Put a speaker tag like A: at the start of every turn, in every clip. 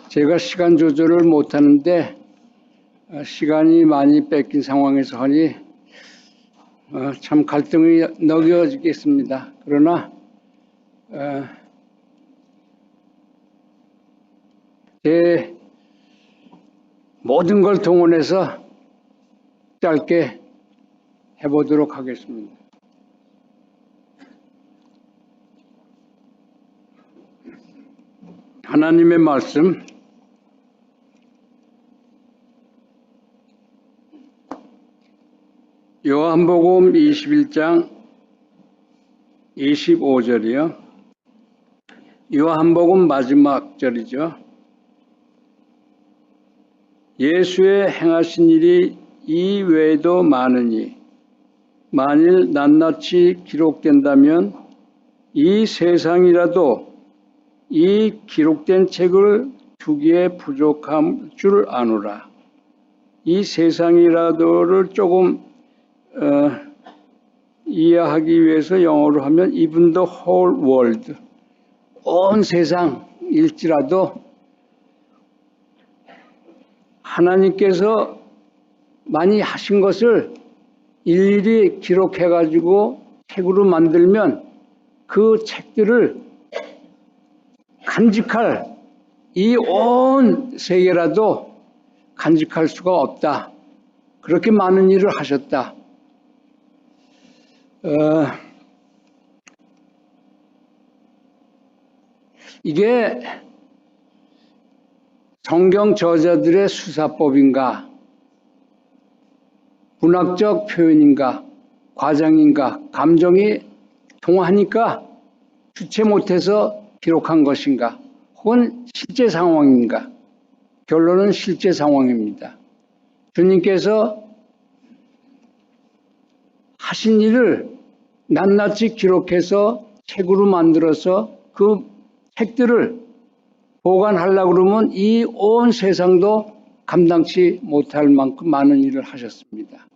A: 제가 시간 조절을 못하는데 시간이 많이 뺏긴 상황에서 하니 참 갈등이 느껴지겠습니다. 그러나 제 모든 걸 동원해서 짧게 해보도록 하겠습니다. 하나님의 말씀 요한복음 21장 25절이요. 요한복음 마지막 절이죠. 예수의 행하신 일이 이 외에도 많으니 만일 낱낱이 기록된다면 이 세상이라도 이 기록된 책을 두기에 부족함 줄 아노라. 이 세상이라도를 조금 이해하기 위해서 영어로 하면 even the whole world, 온 세상일지라도 하나님께서 많이 하신 것을 일일이 기록해 가지고 책으로 만들면 그 책들을 간직할 이 온 세계라도 간직할 수가 없다. 그렇게 많은 일을 하셨다. 이게 성경 저자들의 수사법인가, 문학적 표현인가, 과장인가, 감정이 통하니까 주체 못해서 기록한 것인가, 혹은 실제 상황인가. 결론은 실제 상황입니다. 주님께서 하신 일을 낱낱이 기록해서 책으로 만들어서 그 책들을 보관하려고 그러면 이 온 세상도 감당치 못할 만큼 많은 일을 하셨습니다.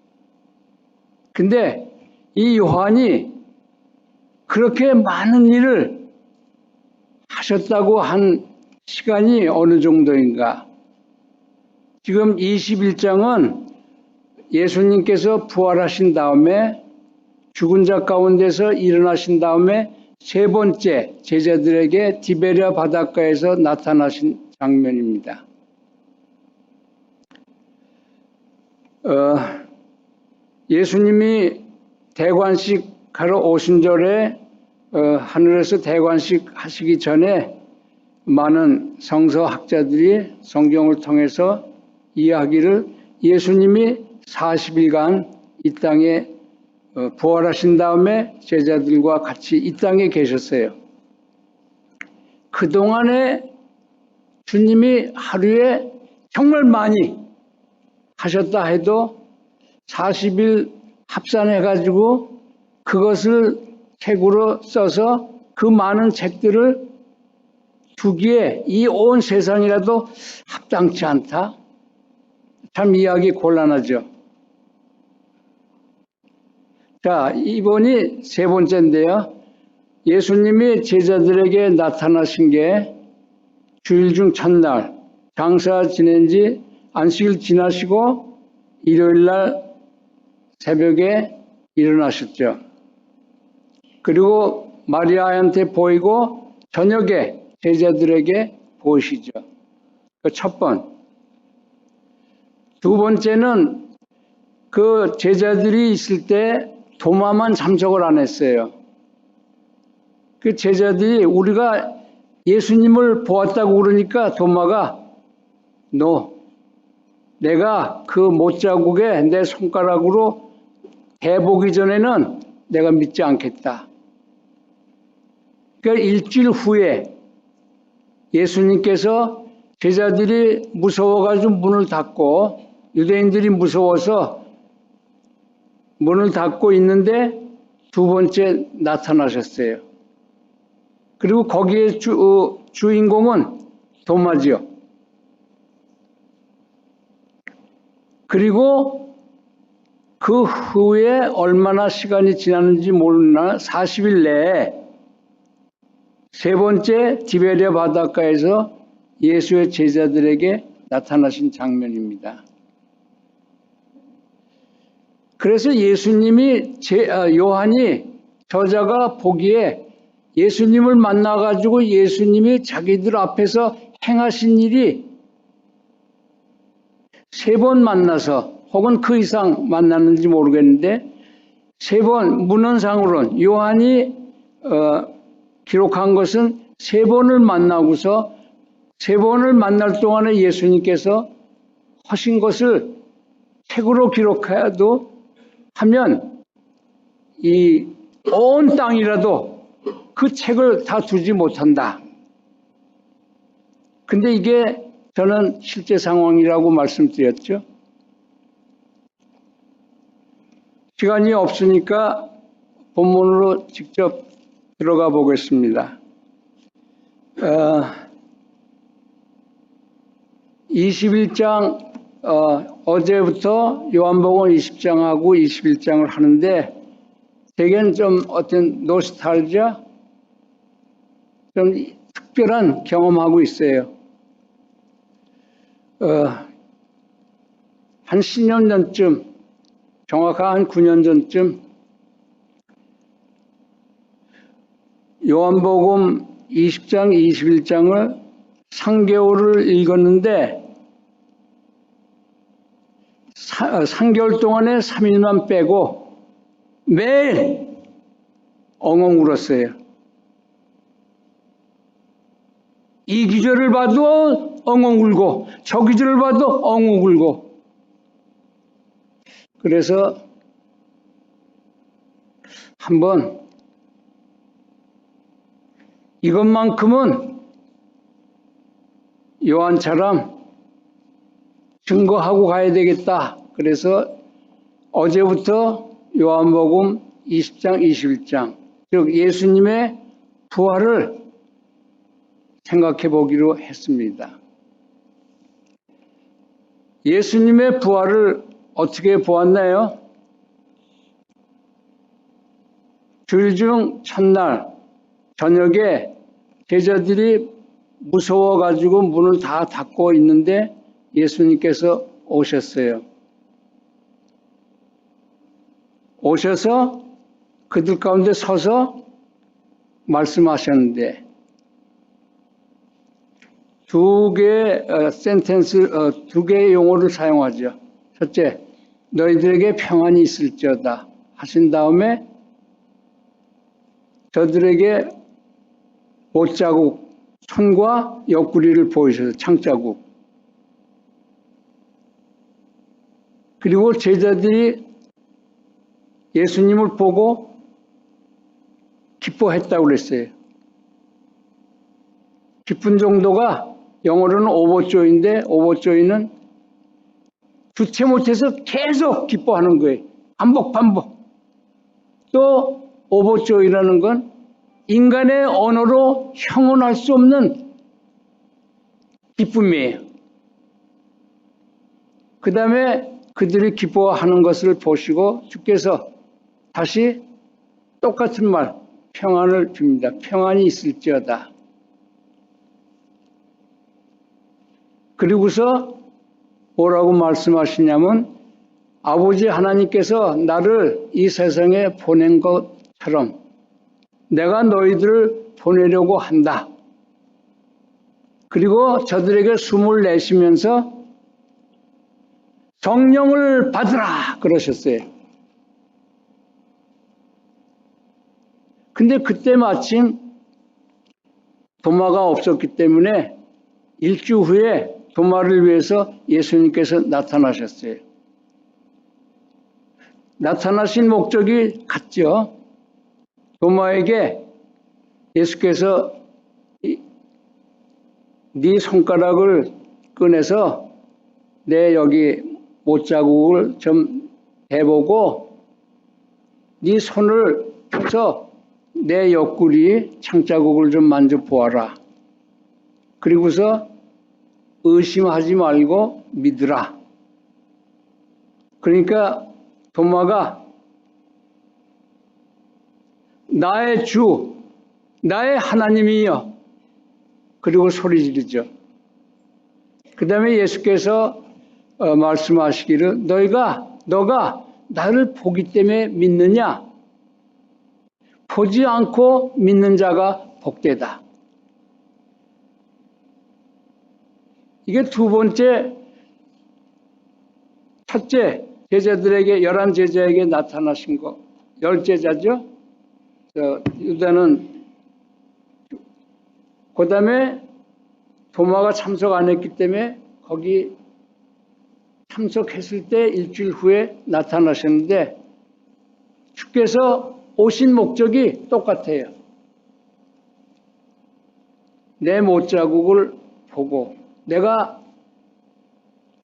A: 근데 이 요한이 그렇게 많은 일을 하셨다고 한 시간이 어느 정도인가? 지금 21장은 예수님께서 부활하신 다음에 죽은 자 가운데서 일어나신 다음에 세 번째 제자들에게 디베랴 바닷가에서 나타나신 장면입니다. 예수님이 대관식 하러 오신 절에 하늘에서 대관식 하시기 전에 많은 성서학자들이 성경을 통해서 이야기를 예수님이 40일간 이 땅에 부활하신 다음에 제자들과 같이 이 땅에 계셨어요. 그동안에 주님이 하루에 정말 많이 하셨다 해도 40일 합산해가지고 그것을 책으로 써서 그 많은 책들을 두기에 이 온 세상이라도 합당치 않다. 참 이해하기 곤란하죠. 자, 이번이 세 번째인데요. 예수님이 제자들에게 나타나신 게 주일 중 첫날, 장사 지낸 지 안식일 지나시고 일요일 날 새벽에 일어나셨죠. 그리고 마리아한테 보이고 저녁에 제자들에게 보이시죠. 그 첫 번. 두 번째는 그 제자들이 있을 때 도마만 참석을 안 했어요. 그 제자들이 우리가 예수님을 보았다고 그러니까 도마가 너 내가 그 못자국에 내 손가락으로 대보기 전에는 내가 믿지 않겠다. 그러니까 일주일 후에 예수님께서 제자들이 무서워가지고 문을 닫고 유대인들이 무서워서 문을 닫고 있는데 두 번째 나타나셨어요. 그리고 거기에 주인공은 도마지요. 그리고 그 후에 얼마나 시간이 지났는지 모르나 40일 내에 세 번째 디베랴 바닷가에서 예수의 제자들에게 나타나신 장면입니다. 그래서 요한이 저자가 보기에 예수님을 만나가지고 예수님이 자기들 앞에서 행하신 일이 3번 만나서 혹은 그 이상 만났는지 모르겠는데 3번 문헌상으로는 요한이 기록한 것은 3번을 만나고서 3번을 만날 동안에 예수님께서 하신 것을 책으로 기록해도 하면 이 온 땅이라도 그 책을 다 두지 못한다. 근데 이게 저는 실제 상황이라고 말씀드렸죠. 시간이 없으니까 본문으로 직접 들어가 보겠습니다. 21장 어제부터 요한복음 20장하고 21장을 하는데 대개는 좀 어떤 노스탈지아 좀 특별한 경험하고 있어요. 한 10년 전쯤 정확한 한 9년 전쯤 요한복음 20장 21장을 상개월을 읽었는데 3개월 동안에 3일만 빼고 매일 엉엉 울었어요. 이 기절을 봐도 엉엉 울고 저 기절을 봐도 엉엉 울고 그래서 한번 이것만큼은 요한처럼 증거하고 가야 되겠다. 그래서 어제부터 요한복음 20장, 21장, 즉 예수님의 부활을 생각해 보기로 했습니다. 예수님의 부활을 어떻게 보았나요? 주일 중 첫날 저녁에 제자들이 무서워가지고 문을 다 닫고 있는데 예수님께서 오셨어요. 오셔서 그들 가운데 서서 말씀하셨는데 두 개의 센텐스, 두 개의 용어를 사용하죠. 첫째, 너희들에게 평안이 있을지어다 하신 다음에 저들에게 못자국, 손과 옆구리를 보이셔서 창자국. 그리고 제자들이 예수님을 보고 기뻐했다고 그랬어요. 기쁜 정도가 영어로는 오버조이인데 오버조이는 주체 못해서 계속 기뻐하는 거예요. 반복. 또 오버조이라는 건 인간의 언어로 형언할 수 없는 기쁨이에요. 그 다음에 그들이 기뻐하는 것을 보시고 주께서 다시 똑같은 말, 평안을 빕니다. 평안이 있을지어다. 그리고서 뭐라고 말씀하시냐면 아버지 하나님께서 나를 이 세상에 보낸 것처럼 내가 너희들을 보내려고 한다. 그리고 저들에게 숨을 내쉬면서 성령을 받으라 그러셨어요. 근데 그때 마침 도마가 없었기 때문에 일주 후에 도마를 위해서 예수님께서 나타나셨어요. 나타나신 목적이 같죠. 도마에게 예수께서 네 손가락을 꺼내서 내 여기 못자국을 좀 대보고 네 손을 펴서 내 옆구리 창자국을 좀 만져보아라. 그리고서 의심하지 말고 믿으라. 그러니까 도마가 나의 주, 나의 하나님이여. 그리고 소리 지르죠. 그 다음에 예수께서 말씀하시기를 너가 나를 보기 때문에 믿느냐? 보지 않고 믿는 자가 복되다. 이게 두 번째, 첫째 제자들에게 11제자에게 나타나신 거. 10제자죠. 유다는 그 다음에 도마가 참석 안 했기 때문에 거기 참석했을 때 일주일 후에 나타나셨는데 주께서 오신 목적이 똑같아요. 내 못자국을 보고 내가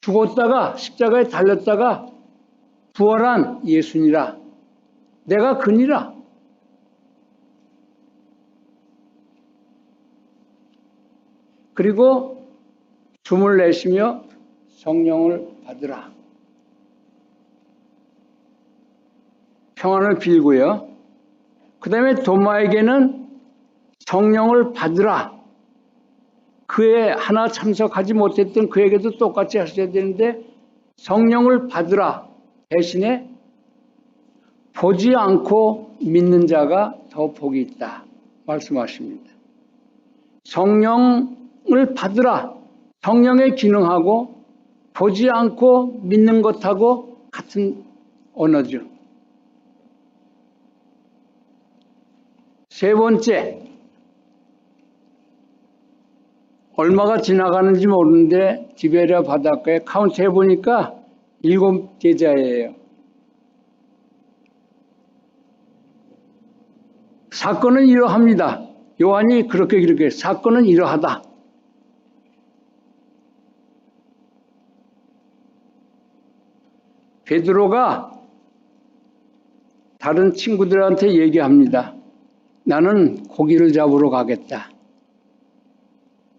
A: 죽었다가 십자가에 달렸다가 부활한 예수니라. 내가 그니라. 그리고 숨을 내쉬며 성령을 받으라. 평안을 빌고요. 그 다음에 도마에게는 성령을 받으라. 그에 하나 참석하지 못했던 그에게도 똑같이 하셔야 되는데 성령을 받으라 대신에 보지 않고 믿는 자가 더 복이 있다 말씀하십니다. 성령을 받으라. 성령의 기능하고 보지 않고 믿는 것하고 같은 언어죠. 세 번째, 얼마가 지나가는지 모르는데 디베랴 바닷가에 카운트해 보니까 7제자예요. 사건은 이러합니다. 요한이 그렇게 사건은 이러하다. 베드로가 다른 친구들한테 얘기합니다. 나는 고기를 잡으러 가겠다.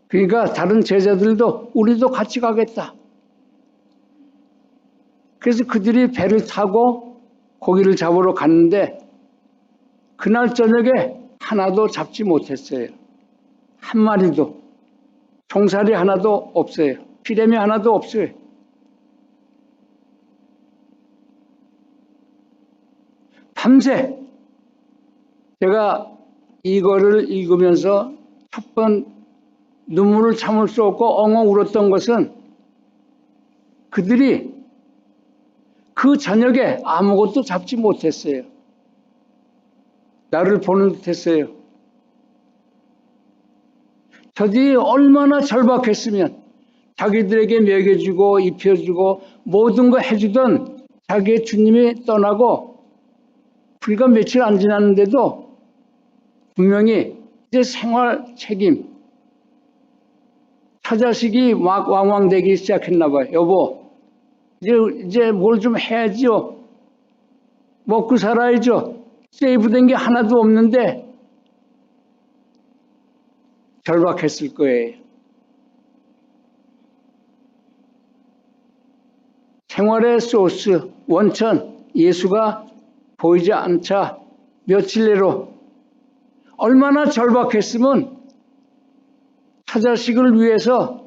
A: 그러니까 다른 제자들도 우리도 같이 가겠다. 그래서 그들이 배를 타고 고기를 잡으러 갔는데 그날 저녁에 하나도 잡지 못했어요. 한 마리도. 종살이 하나도 없어요. 피레미 하나도 없어요. 밤새 제가 이거를 읽으면서 첫 번 눈물을 참을 수 없고 엉엉 울었던 것은 그들이 그 저녁에 아무것도 잡지 못했어요. 나를 보는 듯 했어요. 저들이 얼마나 절박했으면 자기들에게 먹여주고 입혀주고 모든 거 해주던 자기의 주님이 떠나고 불과 며칠 안 지났는데도 분명히 이제 생활 책임 처자식이 막 왕왕대기 시작했나 봐요. 여보 이제 뭘 좀 해야지요. 먹고 살아야죠. 세이브된 게 하나도 없는데 절박했을 거예요. 생활의 소스, 원천, 예수가 보이지 않자 며칠 내로 얼마나 절박했으면 처자식을 위해서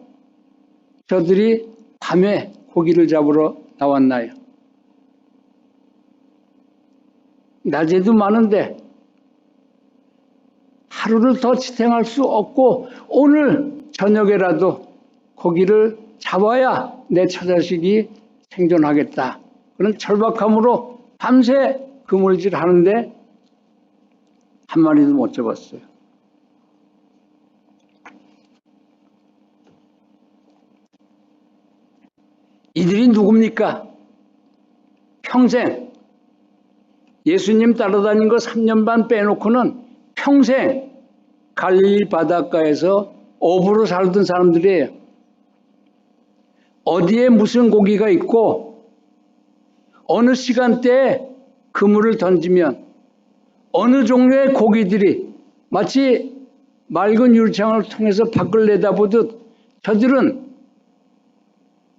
A: 저들이 밤에 고기를 잡으러 나왔나요? 낮에도 많은데 하루를 더 지탱할 수 없고 오늘 저녁에라도 고기를 잡아야 내 처자식이 생존하겠다. 그런 절박함으로 밤새 그물질 하는데 한 마리도 못 잡았어요. 이들이 누굽니까? 평생 예수님 따라다닌 거 3년 반 빼놓고는 평생 갈릴리 바닷가에서 어부로 살던 사람들이에요. 어디에 무슨 고기가 있고 어느 시간대에 그물을 던지면 어느 종류의 고기들이 마치 맑은 유리창을 통해서 밖을 내다보듯 저들은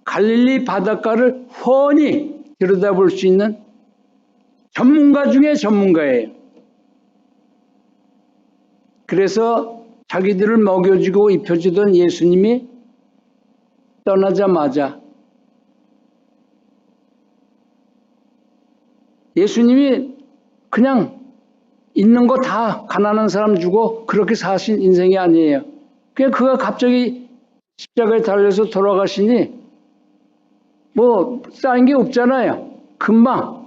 A: 갈릴리 바닷가를 훤히 들여다볼 수 있는 전문가 중에 전문가예요. 그래서 자기들을 먹여주고 입혀주던 예수님이 떠나자마자 예수님이 그냥 있는 거 다 가난한 사람 주고 그렇게 사신 인생이 아니에요. 그냥 그가 갑자기 십자가에 달려서 돌아가시니 뭐 쌓인 게 없잖아요. 금방.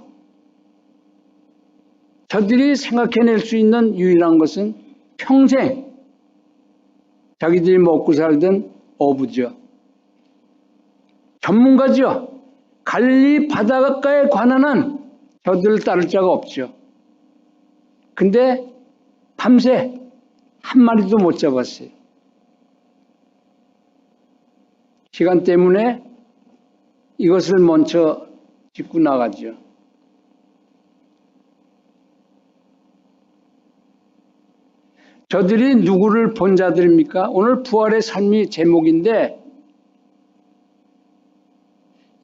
A: 저들이 생각해낼 수 있는 유일한 것은 평생 자기들이 먹고 살던 어부죠. 전문가죠. 갈릴리 바닷가에 관한 한 저들을 따를 자가 없죠. 근데 밤새 한 마리도 못 잡았어요. 시간 때문에 이것을 먼저 짚고 나가죠. 저들이 누구를 본 자들입니까? 오늘 부활의 삶이 제목인데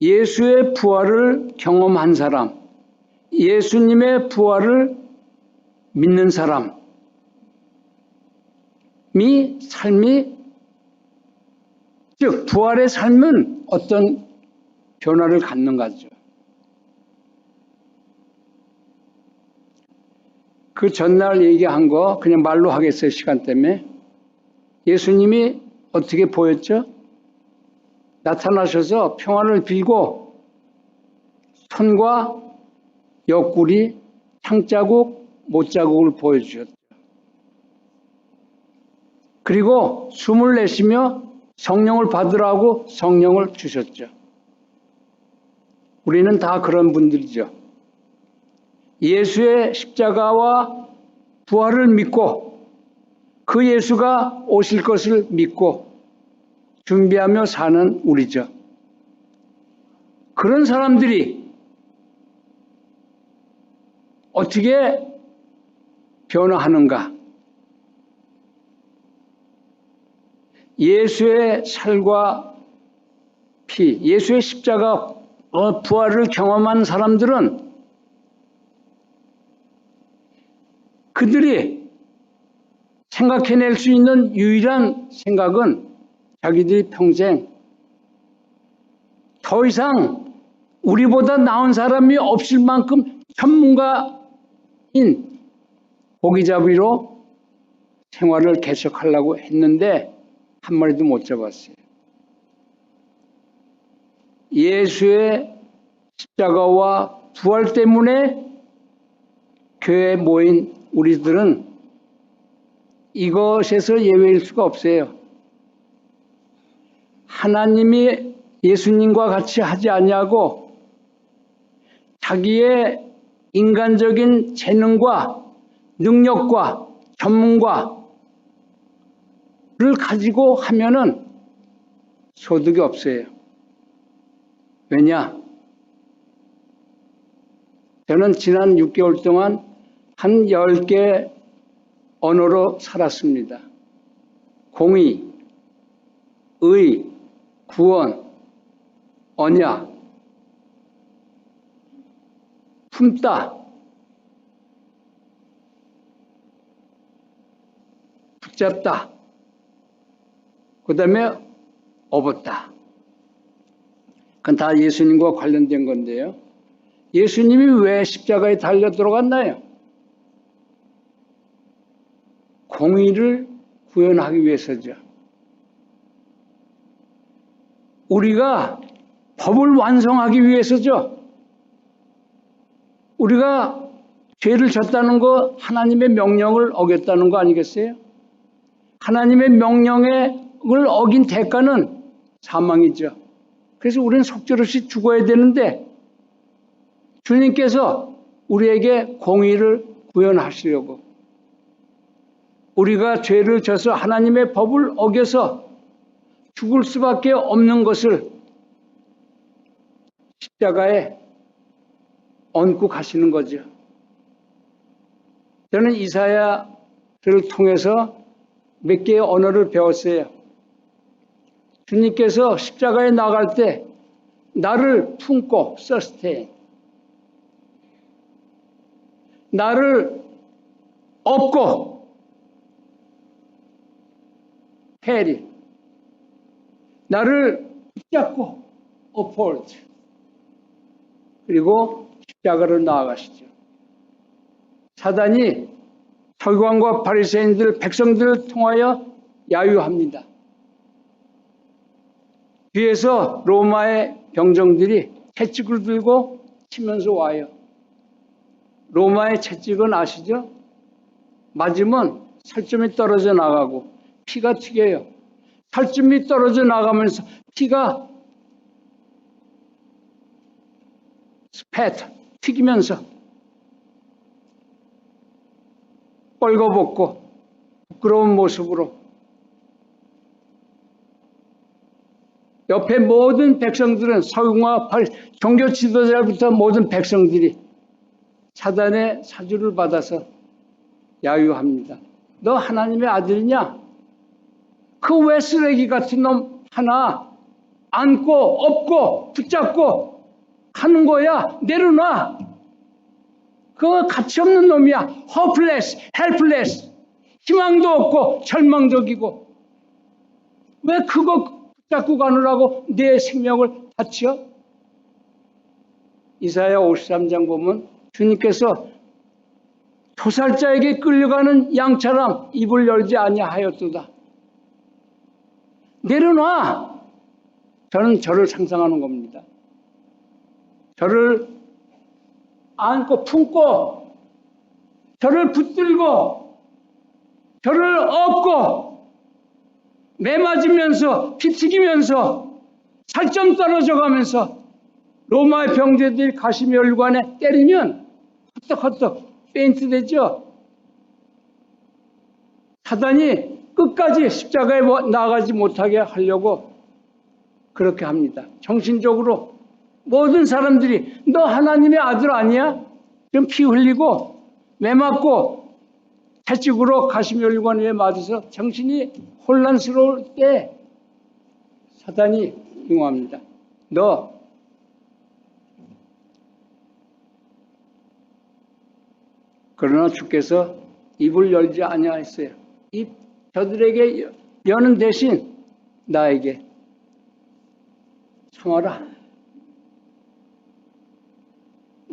A: 예수의 부활을 경험한 사람, 예수님의 부활을 믿는 사람이 삶이, 즉 부활의 삶은 어떤 변화를 갖는가죠. 그 전날 얘기한 거 그냥 말로 하겠어요. 시간 때문에. 예수님이 어떻게 보였죠? 나타나셔서 평안을 빌고 손과 옆구리, 창자국, 못자국을 보여주셨죠. 그리고 숨을 내쉬며 성령을 받으라고 성령을 주셨죠. 우리는 다 그런 분들이죠. 예수의 십자가와 부활을 믿고 그 예수가 오실 것을 믿고 준비하며 사는 우리죠. 그런 사람들이 어떻게 변화하는가? 예수의 살과 피, 예수의 십자가 부활을 경험한 사람들은 그들이 생각해낼 수 있는 유일한 생각은 자기들이 평생 더 이상 우리보다 나은 사람이 없을 만큼 전문가인 고기잡이로 생활을 계속하려고 했는데 한 마리도 못 잡았어요. 예수의 십자가와 부활 때문에 교회에 모인 우리들은 이것에서 예외일 수가 없어요. 하나님이 예수님과 같이 하지 아니하고 자기의 인간적인 재능과 능력과 전문가를 가지고 하면은 소득이 없어요. 왜냐? 저는 지난 6개월 동안 한 10개 언어로 살았습니다. 공의, 의, 구원, 언약, 품다, 붙잡다, 그 다음에 업었다. 그건 다 예수님과 관련된 건데요. 예수님이 왜 십자가에 달려 들어갔나요? 공의를 구현하기 위해서죠. 우리가 법을 완성하기 위해서죠. 우리가 죄를 졌다는 거 하나님의 명령을 어겼다는 거 아니겠어요? 하나님의 명령을 어긴 대가는 사망이죠. 그래서 우리는 속절없이 죽어야 되는데 주님께서 우리에게 공의를 구현하시려고 우리가 죄를 져서 하나님의 법을 어겨서 죽을 수밖에 없는 것을 십자가에 얹고 가시는 거죠. 저는 이사야를 통해서 몇 개의 언어를 배웠어요. 주님께서 십자가에 나갈 때 나를 품고 서스테인, 나를 업고 해리, 나를 붙잡고 uphold, 그리고 십자가로 나아가시죠. 사단이 서기관과 바리새인들, 백성들을 통하여 야유합니다. 뒤에서 로마의 병정들이 채찍을 들고 치면서 와요. 로마의 채찍은 아시죠? 맞으면 살점이 떨어져 나가고 피가 튀겨요. 살점이 떨어져 나가면서 피가 스패트 튀기면서 뻘거벗고 부끄러운 모습으로 옆에 모든 백성들은 서기관과 종교 지도자부터 모든 백성들이 사단의 사주를 받아서 야유합니다. 너 하나님의 아들이냐? 그 왜 쓰레기 같은 놈 하나 안고 업고 붙잡고 하는 거야? 내려놔. 그거 가치 없는 놈이야. hopeless, helpless. 희망도 없고 절망적이고. 왜 그거 붙잡고 가느라고 내 생명을 바쳐? 이사야 53장 보면 주님께서 도살자에게 끌려가는 양처럼 입을 열지 아니하였도다. 내려놔. 저는 저를 상상하는 겁니다. 저를 안고 품고 저를 붙들고 저를 업고 매맞으면서 피 튀기면서 살점 떨어져 가면서 로마의 병제들이 가시면혈관에 때리면 헛떡헛떡 페인트 되죠. 사단이 끝까지 십자가에 나가지 못하게 하려고 그렇게 합니다. 정신적으로 모든 사람들이 너 하나님의 아들 아니야? 그럼 피 흘리고 매맞고 채찍으로 가시면혈관 위에 맞아서 정신이 혼란스러울 때 사단이 용합니다. 너 그러나 주께서 입을 열지 아니하였어요. 입 저들에게 여는 대신 나에게 참아라.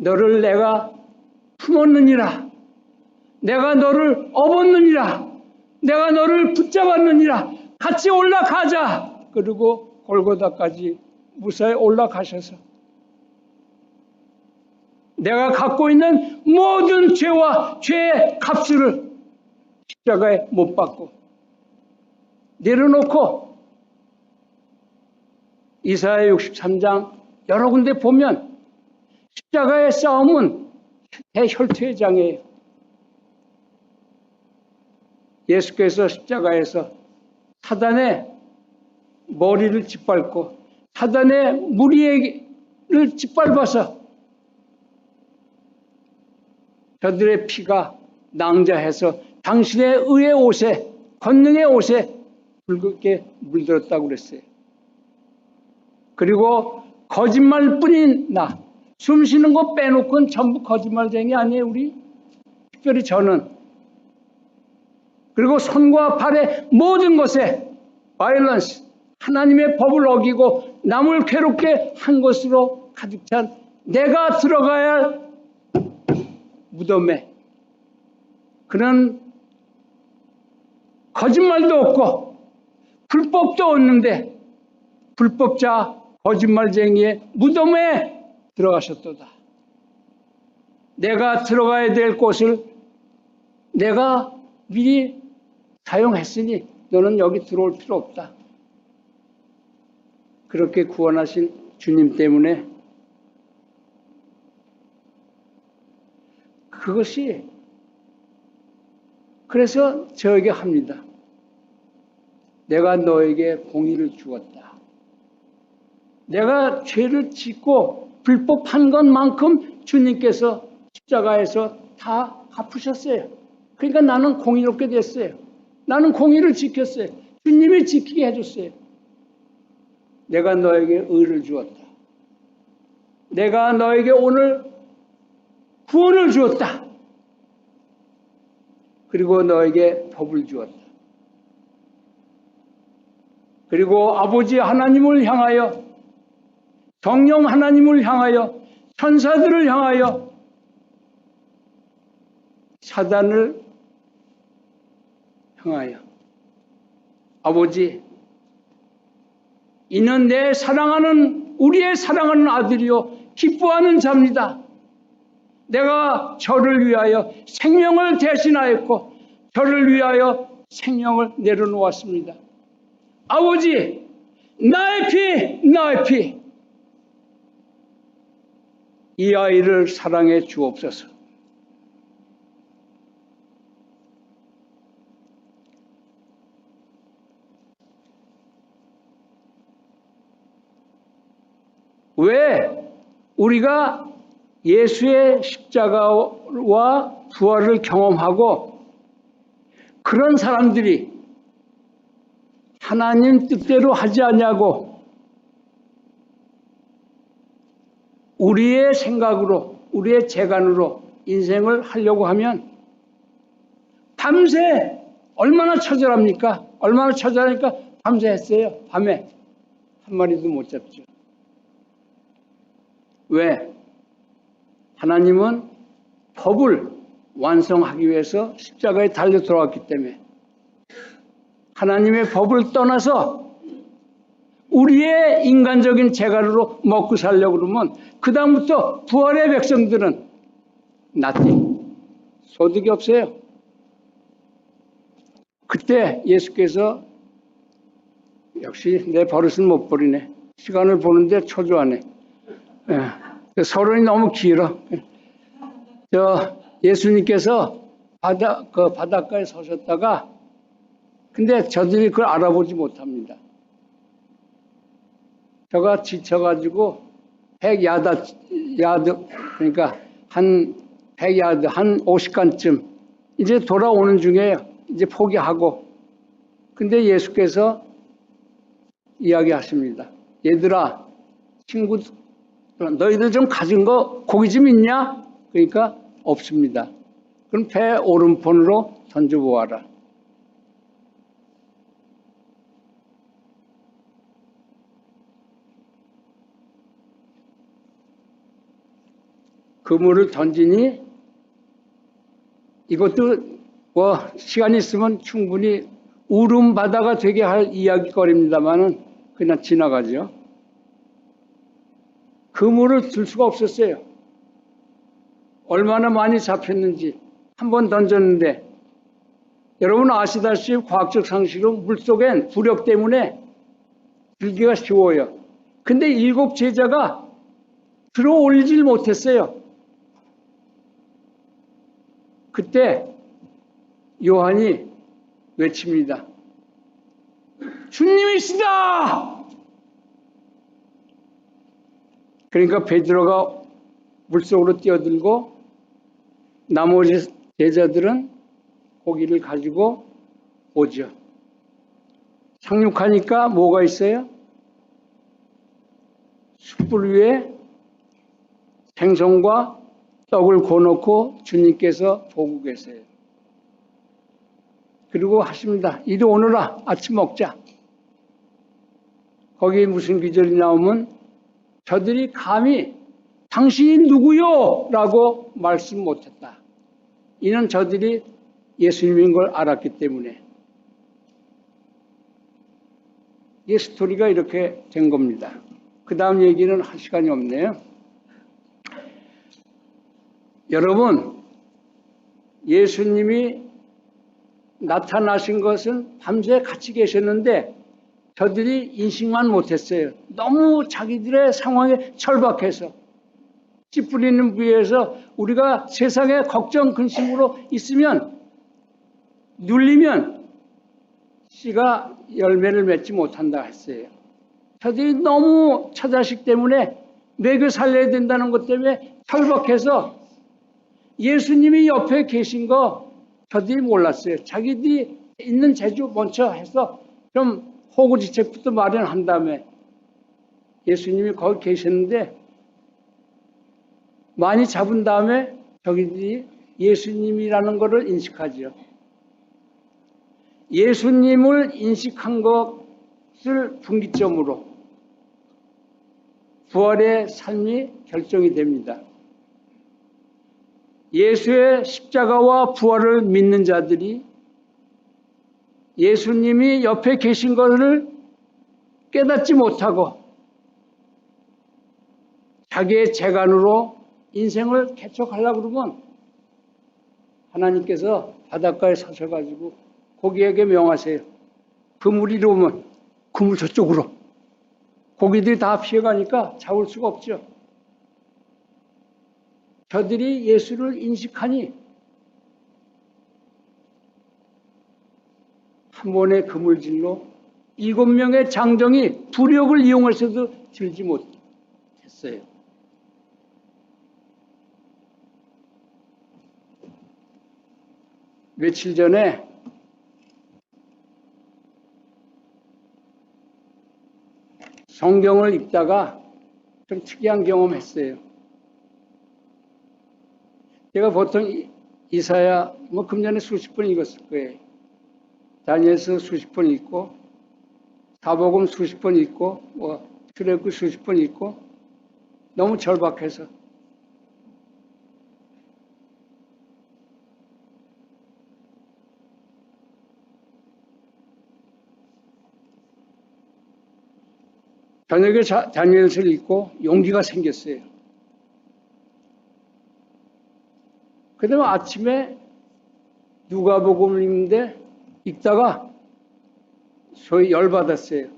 A: 너를 내가 품었느니라. 내가 너를 업었느니라. 내가 너를 붙잡았느니라. 같이 올라가자. 그리고 골고다까지 무사히 올라가셔서 내가 갖고 있는 모든 죄와 죄의 값을 십자가에 못 박고 내려놓고 이사야 63장 여러 군데 보면 십자가의 싸움은 대혈투의 장이에요. 예수께서 십자가에서 사단의 머리를 짓밟고 사단의 무리를 짓밟아서 저들의 피가 낭자해서 당신의 의의 옷에 권능의 옷에 붉게 물들었다고 그랬어요. 그리고 거짓말뿐인 나 숨 쉬는 거 빼놓고는 전부 거짓말쟁이 아니에요 우리? 특별히 저는. 그리고 손과 발의 모든 것에 바이런스 하나님의 법을 어기고 남을 괴롭게 한 것으로 가득 찬 내가 들어가야 할 무덤에 그런 거짓말도 없고 불법도 없는데 불법자 거짓말쟁이의 무덤에 들어가셨도다. 내가 들어가야 될 곳을 내가 미리 사용했으니 너는 여기 들어올 필요 없다. 그렇게 구원하신 주님 때문에 그것이 그래서 저에게 합니다. 내가 너에게 공의를 주었다. 내가 죄를 짓고 불법한 것만큼 주님께서 십자가에서 다 갚으셨어요. 그러니까 나는 공의롭게 됐어요. 나는 공의를 지켰어요. 주님이 지키게 해줬어요. 내가 너에게 의를 주었다. 내가 너에게 오늘 구원을 주었다. 그리고 너에게 법을 주었다. 그리고 아버지 하나님을 향하여, 성령 하나님을 향하여, 천사들을 향하여, 사단을 향하여, 아버지, 이는 내 사랑하는, 우리의 사랑하는 아들이요 기뻐하는 자입니다. 내가 저를 위하여 생명을 대신하였고 저를 위하여 생명을 내려놓았습니다. 아버지, 나의 피, 나의 피, 이 아이를 사랑해 주옵소서. 왜 우리가 예수의 십자가와 부활을 경험하고 그런 사람들이 하나님 뜻대로 하지 않냐고 우리의 생각으로, 우리의 재간으로 인생을 하려고 하면 밤새 얼마나 처절합니까? 얼마나 처절하니까 밤새 했어요. 밤에 한 마리도 못 잡죠. 왜? 하나님은 법을 완성하기 위해서 십자가에 달려 돌아왔기 때문에 하나님의 법을 떠나서 우리의 인간적인 재간으로 먹고 살려고 그러면 그 다음부터 부활의 백성들은 nothing, 소득이 없어요. 그때 예수께서 역시 내 버릇은 못 버리네. 시간을 보는데 초조하네. 서론이 너무 길어. 예수님께서 바닷가에 서셨다가 근데 저들이 그걸 알아보지 못합니다. 저가 지쳐가지고 100야드, 그러니까 한 100야드, 한 50간쯤 이제 돌아오는 중에 이제 포기하고 근데 예수께서 이야기하십니다. 얘들아, 친구들, 너희들 좀 가진 거 고기 좀 있냐? 그러니까 없습니다. 그럼 배 오른편으로 던져보아라. 그물을 던지니 이것도 시간이 있으면 충분히 울음바다가 되게 할 이야기거리입니다만은 그냥 지나가죠. 그물을 들 수가 없었어요. 얼마나 많이 잡혔는지 한 번 던졌는데 여러분 아시다시피 과학적 상식으로 물속엔 부력 때문에 들기가 쉬워요. 근데 7 제자가 들어 올리질 못했어요. 그때 요한이 외칩니다. 주님이시다! 그러니까 베드로가 물속으로 뛰어들고 나머지 제자들은 고기를 가지고 오죠. 상륙하니까 뭐가 있어요? 숯불 위에 생선과 떡을 구워놓고 주님께서 보고 계세요. 그리고 하십니다. 이리 오너라, 아침 먹자. 거기에 무슨 기절이 나오면 저들이 감히 당신이 누구요? 라고 말씀 못했다. 이는 저들이 예수님인 걸 알았기 때문에. 이 스토리가 이렇게 된 겁니다. 그 다음 얘기는 할 시간이 없네요. 여러분, 예수님이 나타나신 것은 밤새 같이 계셨는데 저들이 인식만 못했어요. 너무 자기들의 상황에 절박해서 씨 뿌리는 부위에서 우리가 세상에 걱정 근심으로 있으면 눌리면 씨가 열매를 맺지 못한다 했어요. 저들이 너무 처자식 때문에 먹여 살려야 된다는 것 때문에 절박해서 예수님이 옆에 계신 거 저들이 몰랐어요. 자기들이 있는 재주 먼저 해서 좀 호구지책부터 마련한 다음에 예수님이 거기 계셨는데 많이 잡은 다음에 저기들이 예수님이라는 것을 인식하죠. 예수님을 인식한 것 분기점으로 부활의 삶이 결정이 됩니다. 예수의 십자가와 부활을 믿는 자들이 예수님이 옆에 계신 것을 깨닫지 못하고 자기의 재간으로 인생을 개척하려고 그러면 하나님께서 바닷가에 서셔가지고 고기에게 명하세요. 그물이 이러면 그물 저쪽으로. 고기들이 다 피해가니까 잡을 수가 없죠. 저들이 예수를 인식하니 한 번의 그물질로 7명의 장정이 부력을 이용해서도 들지 못했어요. 며칠 전에 성경을 읽다가 좀 특이한 경험했어요. 제가 보통 이사야 금년에 수십 번 읽었을 거예요. 다니엘서 수십 번 읽고 사복음 수십 번 읽고 출애굽 수십 번 읽고 너무 절박해서 저녁에 다니엘서를 읽고 용기가 생겼어요. 그 다음에 아침에 누가복음을 읽는데 읽다가 소위 열받았어요.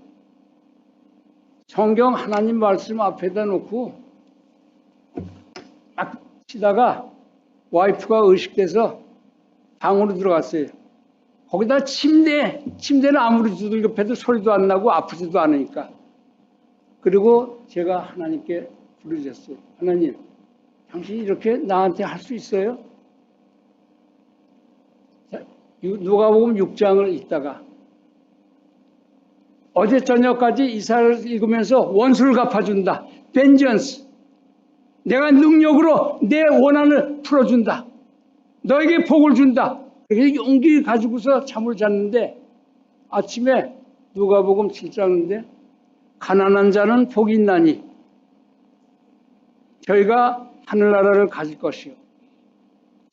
A: 성경 하나님 말씀 앞에다 놓고 막 치다가 와이프가 의식돼서 방으로 들어갔어요. 거기다 침대는 아무리 두들겨 패도 소리도 안 나고 아프지도 않으니까. 그리고 제가 하나님께 부르짖었어요. 하나님, 당신이 이렇게 나한테 할 수 있어요? 누가복음 6장을 읽다가 어제 저녁까지 이사를 읽으면서 원수를 갚아준다. vengeance. 내가 능력으로 내 원한을 풀어준다. 너에게 복을 준다. 그렇게 용기 가지고서 잠을 잤는데 아침에 누가복음 7장인데 가난한 자는 복이 있나니 저희가 하늘나라를 가질 것이요.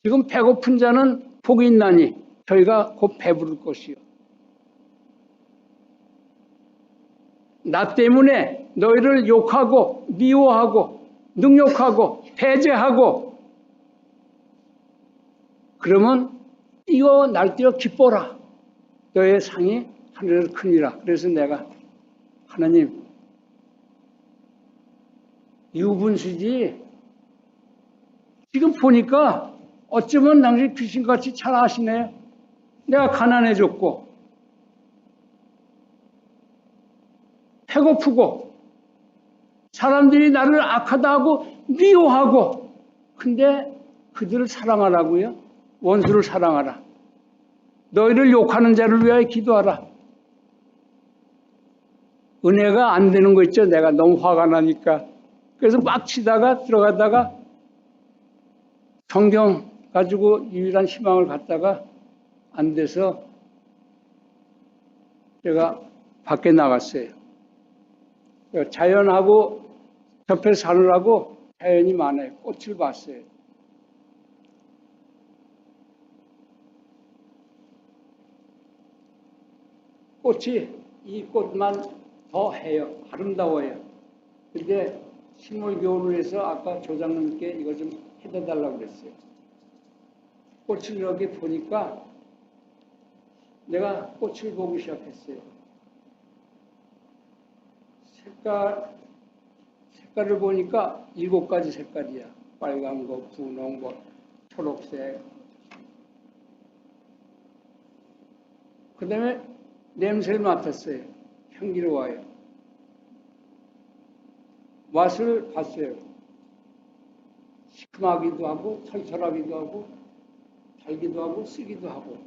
A: 지금 배고픈 자는 복이 있나니 저희가 곧 배부를 것이요. 나 때문에 너희를 욕하고 미워하고 능욕하고 배제하고 그러면 이거 날뛰어 기뻐라. 너의 상이 하늘에서 크니라. 그래서 내가 하나님 유분수지 지금 보니까 어쩌면 당신 귀신같이 잘 아시네. 내가 가난해졌고 배고프고 사람들이 나를 악하다 하고 미워하고 근데 그들을 사랑하라고요. 원수를 사랑하라. 너희를 욕하는 자를 위하여 기도하라. 은혜가 안 되는 거 있죠. 내가 너무 화가 나니까. 그래서 막 치다가 들어가다가 성경 가지고 유일한 희망을 갖다가 안 돼서 제가 밖에 나갔어요. 자연하고 옆에 사느라고 자연이 많아요. 꽃을 봤어요. 꽃이 이 꽃만 더 해요. 아름다워요. 근데 식물교원을 해서 아까 조장님께 이거 좀 해다 달라고 그랬어요. 꽃을 이렇게 보니까 내가 꽃을 보기 시작했어요. 색깔을 보니까 7가지 색깔이야. 빨간 거, 분홍 거, 초록색. 그 다음에 냄새를 맡았어요. 향기로워요. 맛을 봤어요. 시큼하기도 하고 털털하기도 하고 달기도 하고 쓰기도 하고.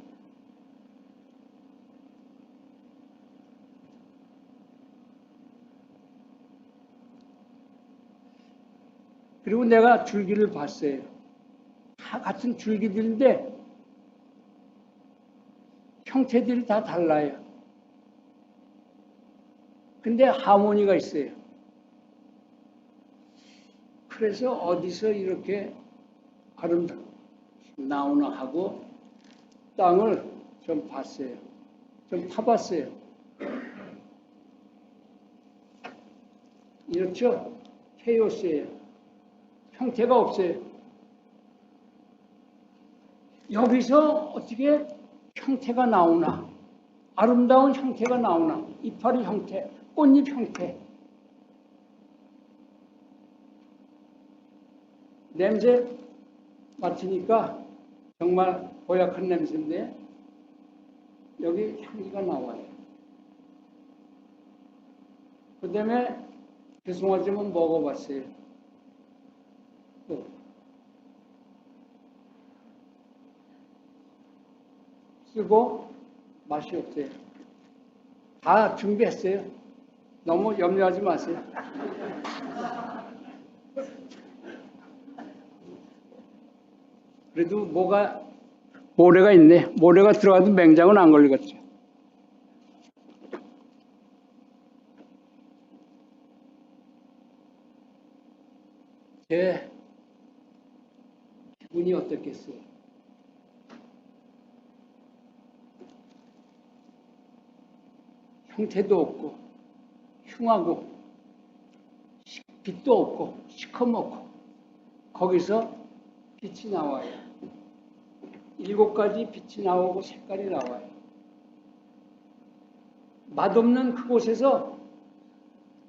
A: 그리고 내가 줄기를 봤어요. 다 같은 줄기들인데 형태들이 다 달라요. 근데 하모니가 있어요. 그래서 어디서 이렇게 아름답게 나오나 하고 땅을 좀 봤어요. 좀 파봤어요. 이렇죠? 케이오스예요. 형태가 없어요. 여기서 어떻게 형태가 나오나? 아름다운 형태가 나오나? 이파리 형태, 꽃잎 형태. 냄새 맡으니까 정말 고약한 냄새인데 여기 향기가 나와요. 그 다음에 죄송하지만 먹어봤어요. 쓰고 맛이 없어요. 다 준비했어요. 너무 염려하지 마세요. 그래도 모래가 있네. 모래가 들어가도 맹장은 안 걸리겠죠. 제 기분이 어떻겠어요? 형태도 없고 흉하고 빛도 없고 시커멓고 거기서 빛이 나와요. 7가지 빛이 나오고 색깔이 나와요. 맛없는 그곳에서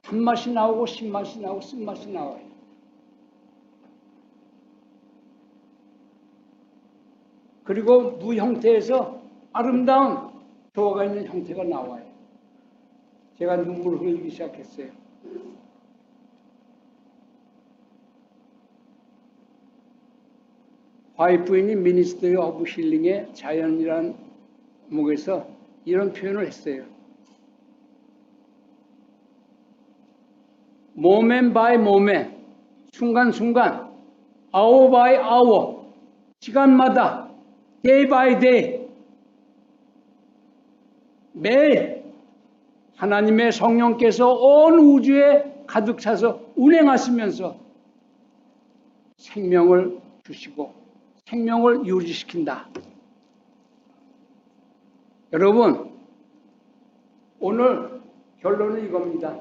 A: 단맛이 나오고 신맛이 나오고 쓴맛이 나와요. 그리고 무형태에서 아름다운 조화가 있는 형태가 나와요. 제가 눈물을 흘리기 시작했어요. 화이트부인이 미니스트리 오브 힐링의 자연이라는 목에서 이런 표현을 했어요. 모멘 바이 모멘, 순간순간, 아워 바이 아워, 시간마다, 데이 바이 데이, 매일 하나님의 성령께서 온 우주에 가득 차서 운행하시면서 생명을 주시고 생명을 유지시킨다. 여러분, 오늘 결론은 이겁니다.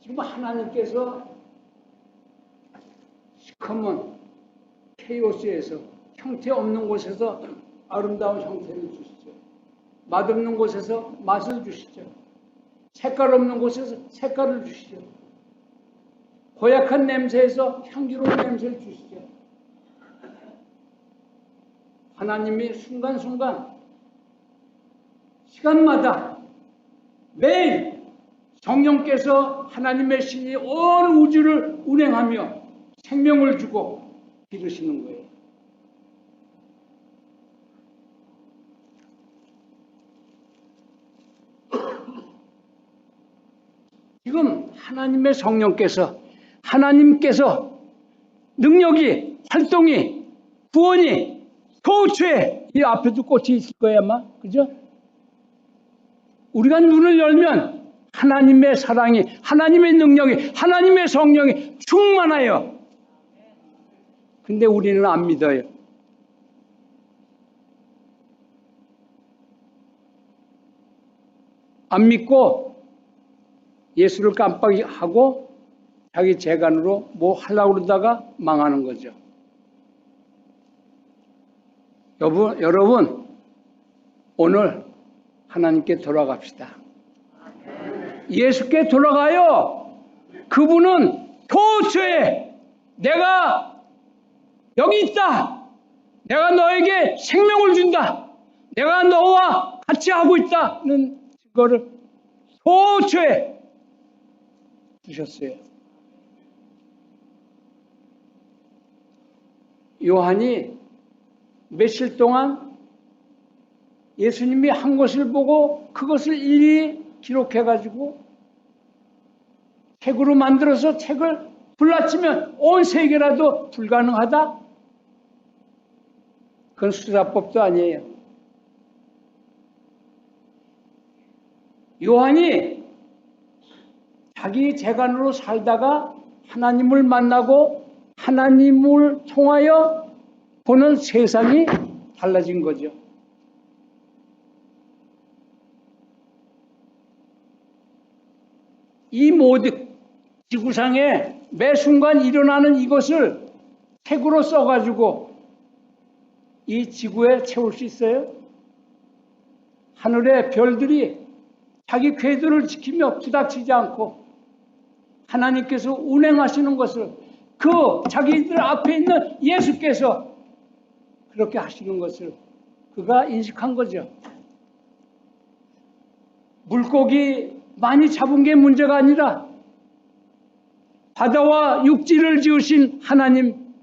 A: 지금 하나님께서 시커먼 케이오스에서 형태 없는 곳에서 아름다운 형태를 주시죠. 맛없는 곳에서 맛을 주시죠. 색깔 없는 곳에서 색깔을 주시죠. 고약한 냄새에서 향기로운 냄새를 주시죠. 하나님이 순간순간 시간마다 매일 성령께서 하나님의 신이 온 우주를 운행하며 생명을 주고 기르시는 거예요. 지금 하나님께서 능력이, 활동이, 구원이, 도처에 이 앞에도 꽃이 있을 거예요 아마. 그죠? 우리가 눈을 열면 하나님의 사랑이, 하나님의 능력이, 하나님의 성령이 충만해요. 근데 우리는 안 믿어요. 안 믿고 예수를 깜빡하고 자기 재간으로 뭐 하려고 그러다가 망하는 거죠. 여러분, 오늘 하나님께 돌아갑시다. 예수께 돌아가요. 그분은 도처에 내가 여기 있다. 내가 너에게 생명을 준다. 내가 너와 같이 하고 있다는 그거를 도처에 주셨어요. 요한이 며칠 동안 예수님이 한 것을 보고 그것을 일일이 기록해가지고 책으로 만들어서 책을 불라치면 온 세계라도 불가능하다? 그건 수사법도 아니에요. 요한이 자기 재간으로 살다가 하나님을 만나고 하나님을 통하여 보는 세상이 달라진 거죠. 이 모든 지구상에 매 순간 일어나는 이것을 책으로 써가지고 이 지구에 채울 수 있어요? 하늘의 별들이 자기 궤도를 지키며 부닥치지 않고 하나님께서 운행하시는 것을 그 자기들 앞에 있는 예수께서 그렇게 하시는 것을 그가 인식한 거죠. 물고기 많이 잡은 게 문제가 아니라 바다와 육지를 지으신 하나님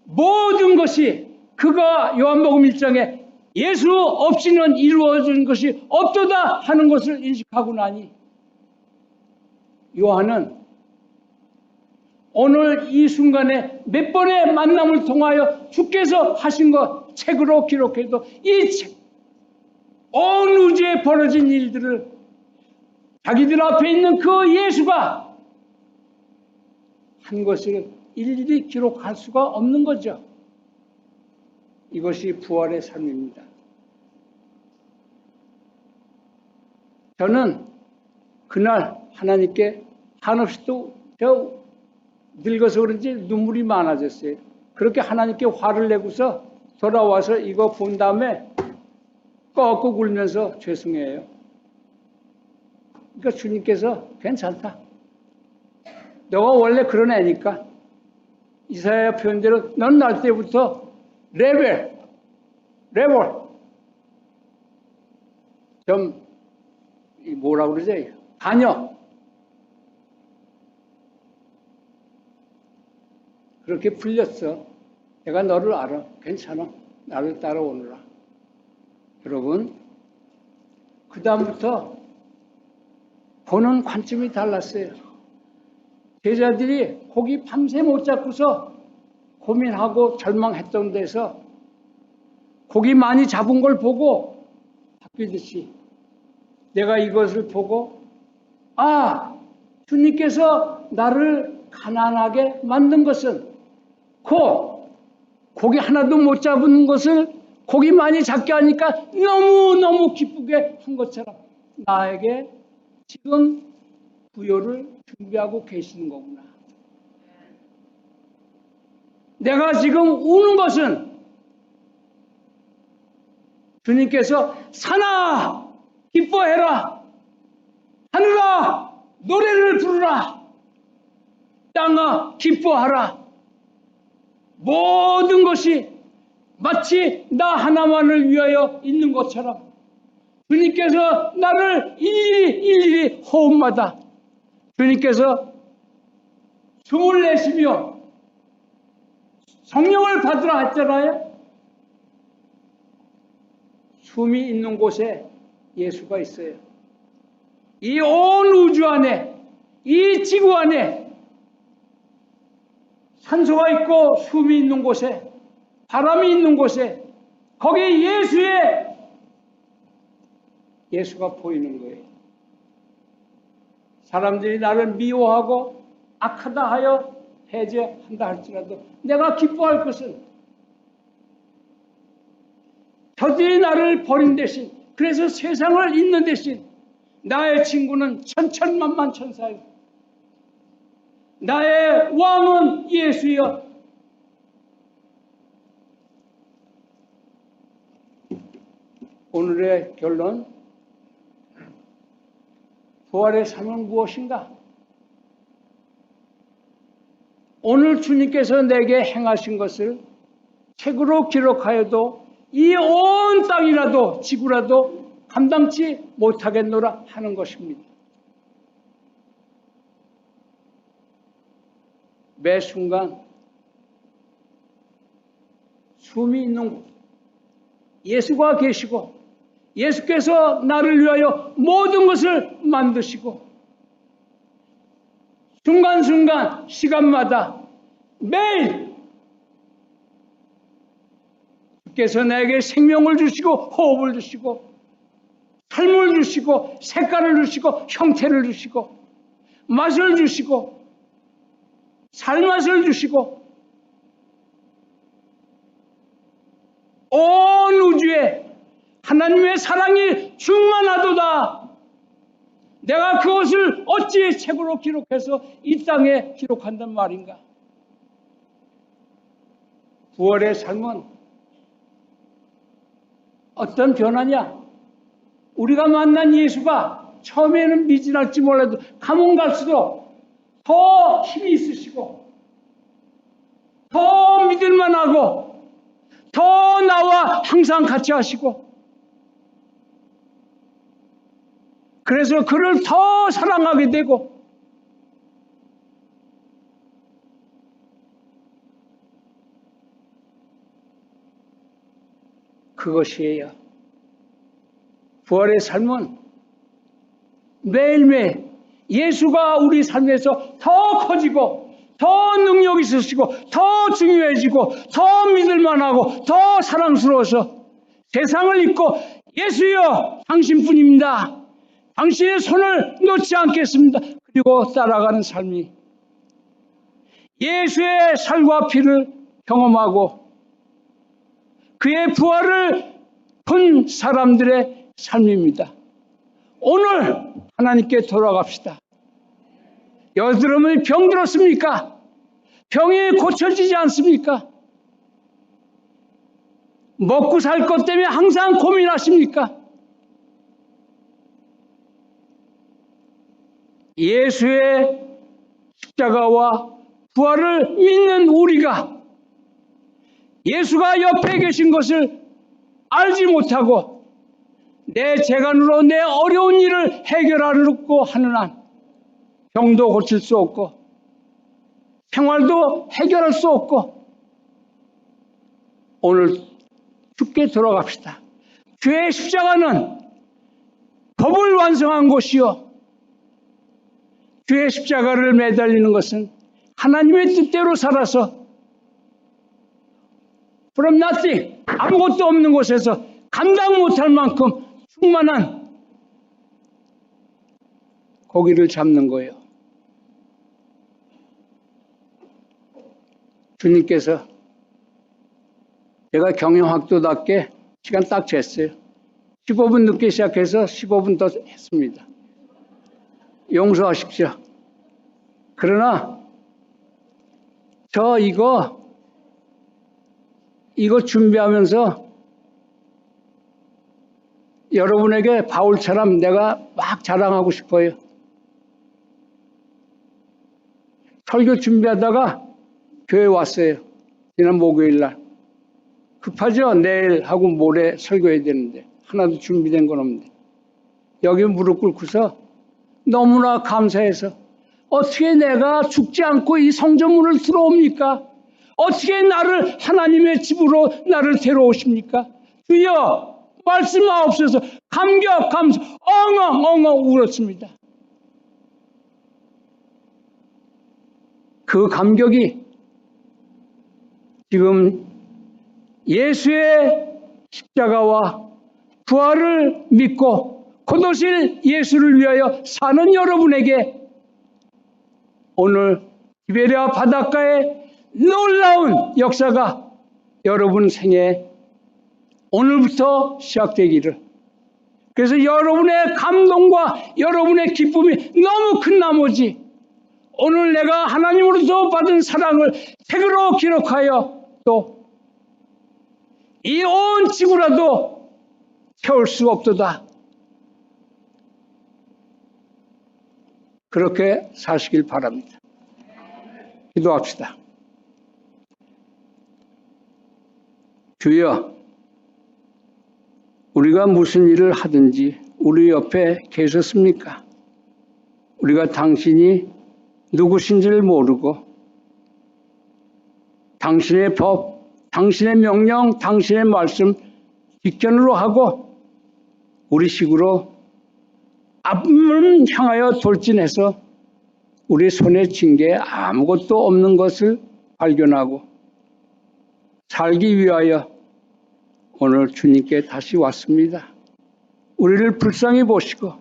A: 모든 것이 그가 요한복음 1장에 예수 없이는 이루어진 것이 없도다 하는 것을 인식하고 나니 요한은 오늘 이 순간에 몇 번의 만남을 통하여 주께서 하신 것 책으로 기록해도 이 책, 온 우주에 벌어진 일들을 자기들 앞에 있는 그 예수가 한 것을 일일이 기록할 수가 없는 거죠. 이것이 부활의 삶입니다. 저는 그날 하나님께 한없이 또 늙어서 그런지 눈물이 많아졌어요. 그렇게 하나님께 화를 내고서 돌아와서 이거 본 다음에 꺾고 울면서 죄송해요. 그러니까 주님께서 괜찮다. 너가 원래 그런 애니까 이사야 표현대로 넌 날 때부터 레벨 좀 뭐라 그러지? 다녀. 그렇게 풀렸어. 내가 너를 알아. 괜찮아. 나를 따라오느라. 여러분, 그 다음부터 보는 관점이 달랐어요. 제자들이 고기 밤새 못 잡고서 고민하고 절망했던 데서 고기 많이 잡은 걸 보고 바뀌듯이 내가 이것을 보고 주님께서 나를 가난하게 만든 것은 고기 하나도 못 잡은 것을 고기 많이 잡게 하니까 너무너무 기쁘게 한 것처럼 나에게 지금 부여를 준비하고 계시는 거구나. 내가 지금 우는 것은 주님께서 산아 기뻐해라, 하늘아 노래를 부르라, 땅아 기뻐하라. 모든 것이 마치 나 하나만을 위하여 있는 것처럼 주님께서 나를 일일이 호흡마다 주님께서 숨을 내쉬며 성령을 받으라 했잖아요. 숨이 있는 곳에 예수가 있어요. 이 온 우주 안에, 이 지구 안에 산소가 있고 숨이 있는 곳에, 바람이 있는 곳에 거기에 예수가 보이는 거예요. 사람들이 나를 미워하고 악하다 하여 해제한다 할지라도 내가 기뻐할 것은 저들이 나를 버린 대신, 그래서 세상을 잇는 대신 나의 친구는 천천만만 천사요, 나의 왕은 예수여. 오늘의 결론, 부활의 삶은 무엇인가? 오늘 주님께서 내게 행하신 것을 책으로 기록하여도 이 온 땅이라도 지구라도 감당치 못하겠노라 하는 것입니다. 매 순간 숨이 있는 곳, 예수가 계시고 예수께서 나를 위하여 모든 것을 만드시고 순간순간 시간마다 매일 주께서 내게 생명을 주시고 호흡을 주시고 삶을 주시고 색깔을 주시고 형태를 주시고 맛을 주시고 살맛을 주시고 온 우주에 하나님의 사랑이 충만하도다. 내가 그것을 어찌 책으로 기록해서 이 땅에 기록한단 말인가. 부활의 삶은 어떤 변화냐. 우리가 만난 예수가 처음에는 미진할지 몰라도 가면 갈수록 더 힘이 있으시고 더 믿을만하고 더 나와 항상 같이 하시고 그래서 그를 더 사랑하게 되고 그것이에요. 부활의 삶은 매일매일 예수가 우리 삶에서 더 커지고 더 능력 있으시고 더 중요해지고 더 믿을만하고 더 사랑스러워서 세상을 잊고 예수여 당신뿐입니다. 당신의 손을 놓지 않겠습니다. 그리고 따라가는 삶이 예수의 살과 피를 경험하고 그의 부활을 본 사람들의 삶입니다. 오늘 하나님께 돌아갑시다. 여드름이 병들었습니까? 병이 고쳐지지 않습니까? 먹고 살 것 때문에 항상 고민하십니까? 예수의 십자가와 부활을 믿는 우리가 예수가 옆에 계신 것을 알지 못하고 내 재간으로 내 어려운 일을 해결하려고 하는 한 병도 고칠 수 없고 생활도 해결할 수 없고 오늘 주께 돌아갑시다. 주의 십자가는 법을 완성한 곳이요 주의 십자가를 매달리는 것은 하나님의 뜻대로 살아서 from nothing 아무것도 없는 곳에서 감당 못할 만큼 충만한 고기를 잡는 거예요. 주님께서 제가 경영학도답게 시간 딱 쟀어요. 15분 늦게 시작해서 15분 더 했습니다. 용서하십시오. 그러나 저 이거 준비하면서 여러분에게 바울처럼 내가 막 자랑하고 싶어요. 설교 준비하다가 교회 왔어요. 지난 목요일 날. 급하죠? 내일 하고 모레 설교해야 되는데 하나도 준비된 건 없는데 여기 무릎 꿇고서 너무나 감사해서 어떻게 내가 죽지 않고 이 성전문을 들어옵니까? 어떻게 나를 하나님의 집으로 나를 데려오십니까? 주여 말씀하옵소서. 감격 감사 엉엉 울었습니다. 그 감격이 지금 예수의 십자가와 부활을 믿고 곧 오실 예수를 위하여 사는 여러분에게 오늘 티베리아 바닷가의 놀라운 역사가 여러분 생에 오늘부터 시작되기를. 그래서 여러분의 감동과 여러분의 기쁨이 너무 큰 나머지 오늘 내가 하나님으로부터 받은 사랑을 책으로 기록하여 또 이 온 지구라도 채울 수 없도다. 그렇게 사시길 바랍니다. 기도합시다. 주여, 우리가 무슨 일을 하든지 우리 옆에 계셨습니까? 우리가 당신이 누구신지를 모르고 당신의 법, 당신의 명령, 당신의 말씀 뒷견으로 하고 우리 식으로 앞문을 향하여 돌진해서 우리 손에 쥔 게 아무것도 없는 것을 발견하고 살기 위하여 오늘 주님께 다시 왔습니다. 우리를 불쌍히 보시고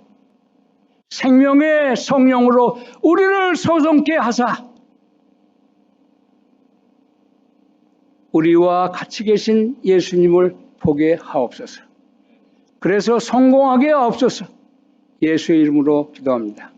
A: 생명의 성령으로 우리를 소성케 하사 우리와 같이 계신 예수님을 보게 하옵소서. 그래서 성공하게 하옵소서. 예수의 이름으로 기도합니다.